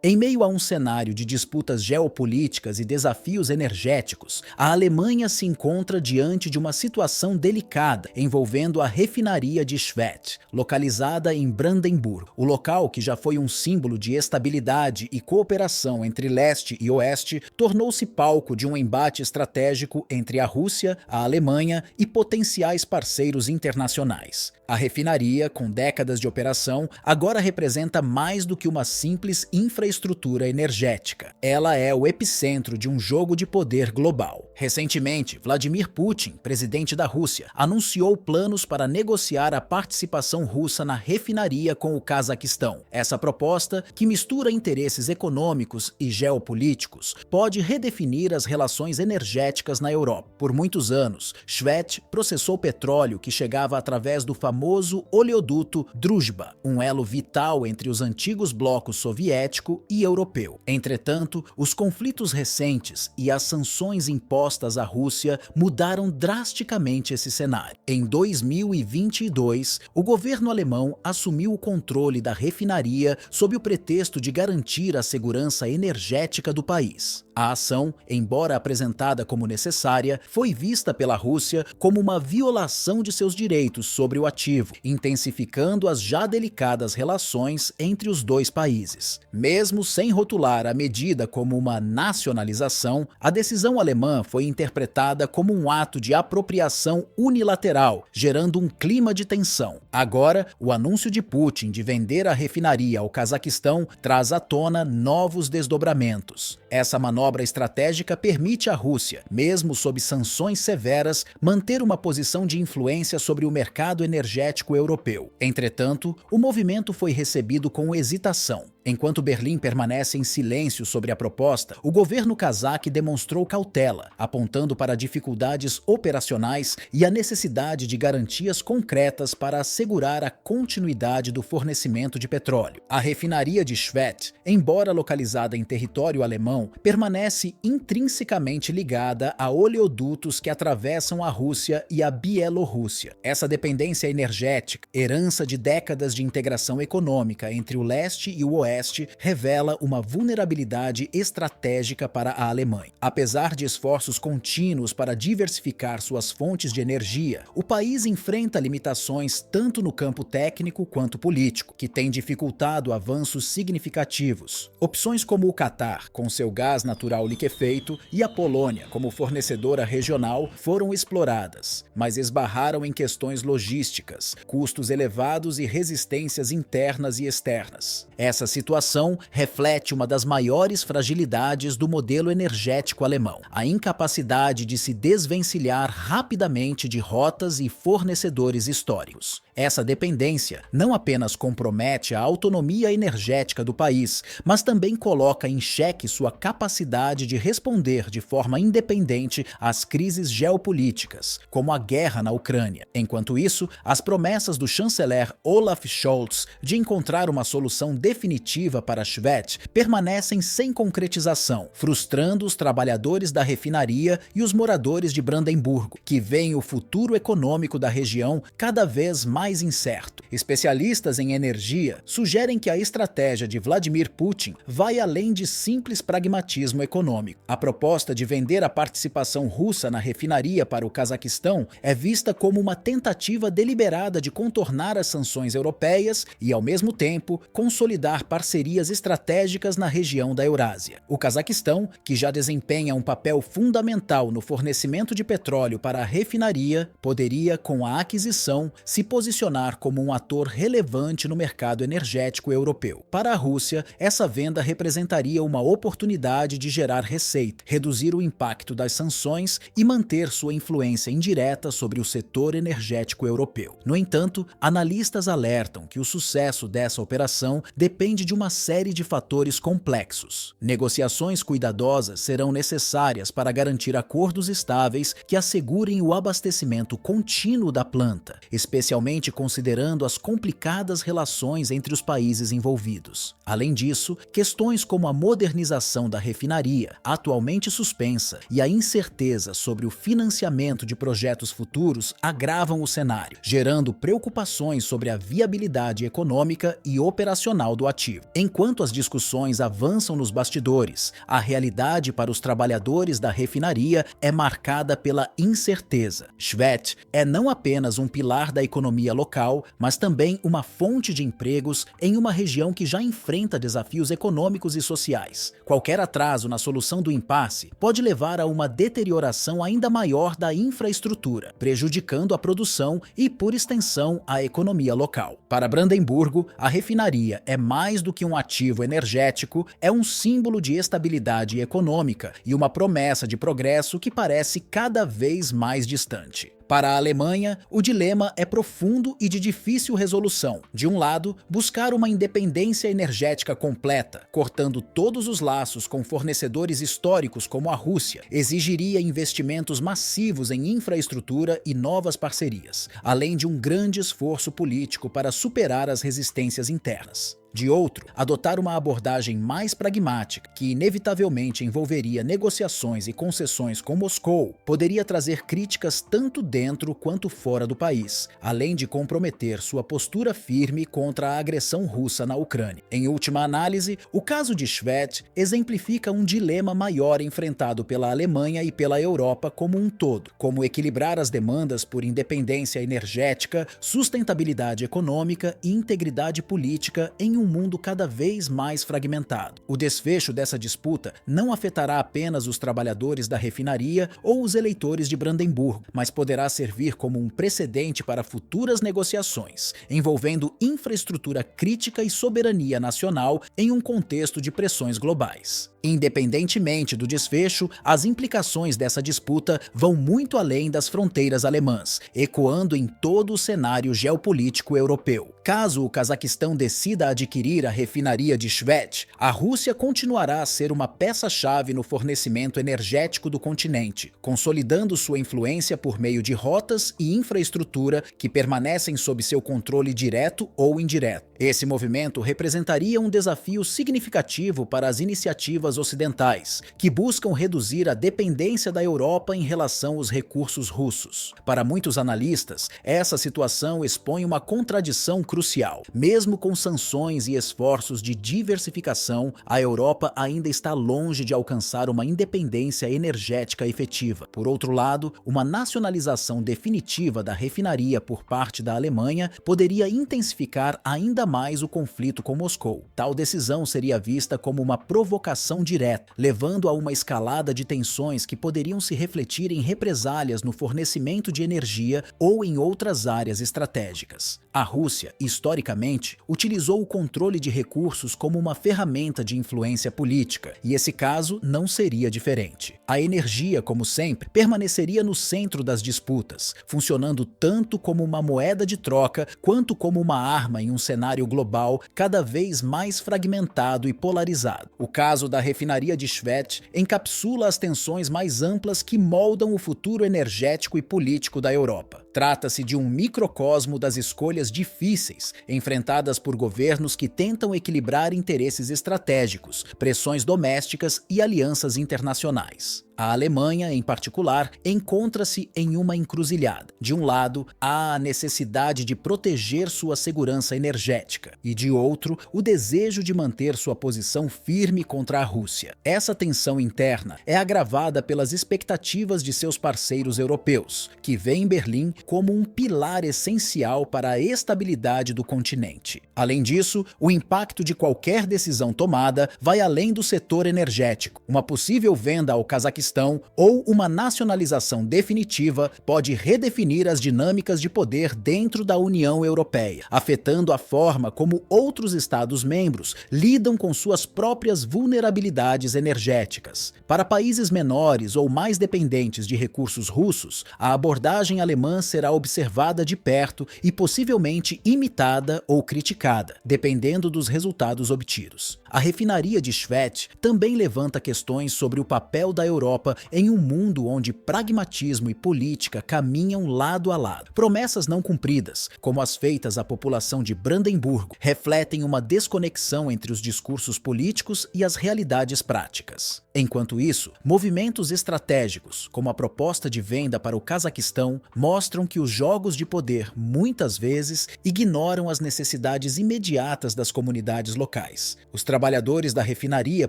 Em meio a um cenário de disputas geopolíticas e desafios energéticos, a Alemanha se encontra diante de uma situação delicada envolvendo a refinaria de Schwedt, localizada em Brandemburgo. O local, que já foi um símbolo de estabilidade e cooperação entre leste e oeste, tornou-se palco de um embate estratégico entre a Rússia, a Alemanha e potenciais parceiros internacionais. A refinaria, com décadas de operação, agora representa mais do que uma simples infraestrutura energética. Ela é o epicentro de um jogo de poder global. Recentemente, Vladimir Putin, presidente da Rússia, anunciou planos para negociar a participação russa na refinaria com o Cazaquistão. Essa proposta, que mistura interesses econômicos e geopolíticos, pode redefinir as relações energéticas na Europa. Por muitos anos, Schwedt processou petróleo que chegava através do famoso oleoduto Druzhba, um elo vital entre os antigos blocos soviético e europeu. Entretanto, os conflitos recentes e as sanções impostas à Rússia mudaram drasticamente esse cenário. Em 2022, o governo alemão assumiu o controle da refinaria sob o pretexto de garantir a segurança energética do país. A ação, embora apresentada como necessária, foi vista pela Rússia como uma violação de seus direitos sobre o ativo, intensificando as já delicadas relações entre os dois países. Mesmo sem rotular a medida como uma nacionalização, a decisão alemã foi interpretada como um ato de apropriação unilateral, gerando um clima de tensão. Agora, o anúncio de Putin de vender a refinaria ao Cazaquistão traz à tona novos desdobramentos. Essa manobra estratégica permite à Rússia, mesmo sob sanções severas, manter uma posição de influência sobre o mercado energético europeu. Entretanto, o movimento foi recebido com hesitação. Enquanto Berlim permanece em silêncio sobre a proposta, o governo cazaque demonstrou cautela, apontando para dificuldades operacionais e a necessidade de garantias concretas para assegurar a continuidade do fornecimento de petróleo. A refinaria de Schwedt, embora localizada em território alemão, permanece intrinsecamente ligada a oleodutos que atravessam a Rússia e a Bielorrússia. Essa dependência energética, herança de décadas de integração econômica entre o leste e o oeste, revela uma vulnerabilidade estratégica para a Alemanha. Apesar de esforços contínuos para diversificar suas fontes de energia, o país enfrenta limitações tanto no campo técnico quanto político, que têm dificultado avanços significativos. Opções como o Catar, com seu gás natural liquefeito, e a Polônia, como fornecedora regional, foram exploradas, mas esbarraram em questões logísticas, custos elevados e resistências internas e externas. Essa situação reflete uma das maiores fragilidades do modelo energético alemão, a incapacidade de se desvencilhar rapidamente de rotas e fornecedores históricos. Essa dependência não apenas compromete a autonomia energética do país, mas também coloca em xeque sua capacidade de responder de forma independente às crises geopolíticas, como a guerra na Ucrânia. Enquanto isso, as promessas do chanceler Olaf Scholz de encontrar uma solução definitiva para Schwedt permanecem sem concretização, frustrando os trabalhadores da refinaria e os moradores de Brandemburgo, que veem o futuro econômico da região cada vez mais incerto. Especialistas em energia sugerem que a estratégia de Vladimir Putin vai além de simples pragmatismo econômico. A proposta de vender a participação russa na refinaria para o Cazaquistão é vista como uma tentativa deliberada de contornar as sanções europeias e, ao mesmo tempo, consolidar parcerias estratégicas na região da Eurásia. O Cazaquistão, que já desempenha um papel fundamental no fornecimento de petróleo para a refinaria, poderia, com a aquisição, se posicionar como um ator relevante no mercado energético europeu. Para a Rússia, essa venda representaria uma oportunidade de gerar receita, reduzir o impacto das sanções e manter sua influência indireta sobre o setor energético europeu. No entanto, analistas alertam que o sucesso dessa operação depende de uma série de fatores complexos. Negociações cuidadosas serão necessárias para garantir acordos estáveis que assegurem o abastecimento contínuo da planta, especialmente considerando as complicadas relações entre os países envolvidos. Além disso, questões como a modernização da refinaria, atualmente suspensa, e a incerteza sobre o financiamento de projetos futuros agravam o cenário, gerando preocupações sobre a viabilidade econômica e operacional do ativo. objetivo. Enquanto as discussões avançam nos bastidores, a realidade para os trabalhadores da refinaria é marcada pela incerteza. Schwedt é não apenas um pilar da economia local, mas também uma fonte de empregos em uma região que já enfrenta desafios econômicos e sociais. Qualquer atraso na solução do impasse pode levar a uma deterioração ainda maior da infraestrutura, prejudicando a produção e, por extensão, a economia local. Para Brandemburgo, a refinaria é mais do que um ativo energético, é um símbolo de estabilidade econômica e uma promessa de progresso que parece cada vez mais distante. Para a Alemanha, o dilema é profundo e de difícil resolução. De um lado, buscar uma independência energética completa, cortando todos os laços com fornecedores históricos como a Rússia, exigiria investimentos massivos em infraestrutura e novas parcerias, além de um grande esforço político para superar as resistências internas. De outro, adotar uma abordagem mais pragmática, que inevitavelmente envolveria negociações e concessões com Moscou, poderia trazer críticas tanto dentro quanto fora do país, além de comprometer sua postura firme contra a agressão russa na Ucrânia. Em última análise, o caso de Schwedt exemplifica um dilema maior enfrentado pela Alemanha e pela Europa como um todo: como equilibrar as demandas por independência energética, sustentabilidade econômica e integridade política em um mundo cada vez mais fragmentado. O desfecho dessa disputa não afetará apenas os trabalhadores da refinaria ou os eleitores de Brandemburgo, mas poderá servir como um precedente para futuras negociações, envolvendo infraestrutura crítica e soberania nacional em um contexto de pressões globais. Independentemente do desfecho, as implicações dessa disputa vão muito além das fronteiras alemãs, ecoando em todo o cenário geopolítico europeu. Caso o Cazaquistão decida adquirir a refinaria de Schwedt, a Rússia continuará a ser uma peça-chave no fornecimento energético do continente, consolidando sua influência por meio de rotas e infraestrutura que permanecem sob seu controle direto ou indireto. Esse movimento representaria um desafio significativo para as iniciativas ocidentais, que buscam reduzir a dependência da Europa em relação aos recursos russos. Para muitos analistas, essa situação expõe uma contradição crucial. Mesmo com sanções e esforços de diversificação, a Europa ainda está longe de alcançar uma independência energética efetiva. Por outro lado, uma nacionalização definitiva da refinaria por parte da Alemanha poderia intensificar ainda mais o conflito com Moscou. Tal decisão seria vista como uma provocação direta, levando a uma escalada de tensões que poderiam se refletir em represálias no fornecimento de energia ou em outras áreas estratégicas. A Rússia, historicamente, utilizou o controle de recursos como uma ferramenta de influência política, e esse caso não seria diferente. A energia, como sempre, permaneceria no centro das disputas, funcionando tanto como uma moeda de troca quanto como uma arma em um cenário global cada vez mais fragmentado e polarizado. O caso da refinaria de Schwedt encapsula as tensões mais amplas que moldam o futuro energético e político da Europa. Trata-se de um microcosmo das escolhas difíceis enfrentadas por governos que tentam equilibrar interesses estratégicos, pressões domésticas e alianças internacionais. A Alemanha, em particular, encontra-se em uma encruzilhada. De um lado, há a necessidade de proteger sua segurança energética, e de outro, o desejo de manter sua posição firme contra a Rússia. Essa tensão interna é agravada pelas expectativas de seus parceiros europeus, que veem Berlim como um pilar essencial para a estabilidade do continente. Além disso, o impacto de qualquer decisão tomada vai além do setor energético. Uma possível venda ao Cazaquistão ou uma nacionalização definitiva pode redefinir as dinâmicas de poder dentro da União Europeia, afetando a forma como outros Estados-membros lidam com suas próprias vulnerabilidades energéticas. Para países menores ou mais dependentes de recursos russos, a abordagem alemã será observada de perto e possivelmente imitada ou criticada, dependendo dos resultados obtidos. A refinaria de Schwedt também levanta questões sobre o papel da Europa em um mundo onde pragmatismo e política caminham lado a lado. Promessas não cumpridas, como as feitas à população de Brandemburgo, refletem uma desconexão entre os discursos políticos e as realidades práticas. Enquanto isso, movimentos estratégicos, como a proposta de venda para o Cazaquistão, mostram que os jogos de poder, muitas vezes, ignoram as necessidades imediatas das comunidades locais. Os trabalhadores da refinaria,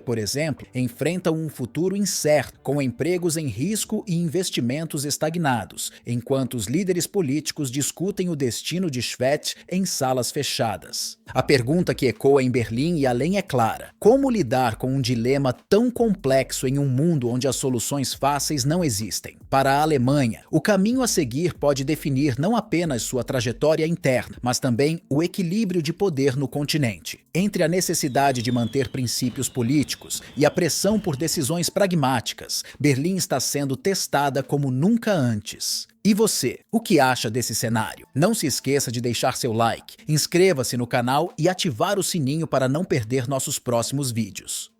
por exemplo, enfrentam um futuro incerto, com empregos em risco e investimentos estagnados, enquanto os líderes políticos discutem o destino de Schwedt em salas fechadas. A pergunta que ecoa em Berlim e além é clara: como lidar com um dilema tão complexo em um mundo onde as soluções fáceis não existem? Para a Alemanha, o caminho a seguir pode definir não apenas sua trajetória interna, mas também o equilíbrio de poder no continente. Entre a necessidade de manter princípios políticos e a pressão por decisões pragmáticas, Berlim está sendo testada como nunca antes. E você, o que acha desse cenário? Não se esqueça de deixar seu like, inscreva-se no canal e ativar o sininho para não perder nossos próximos vídeos.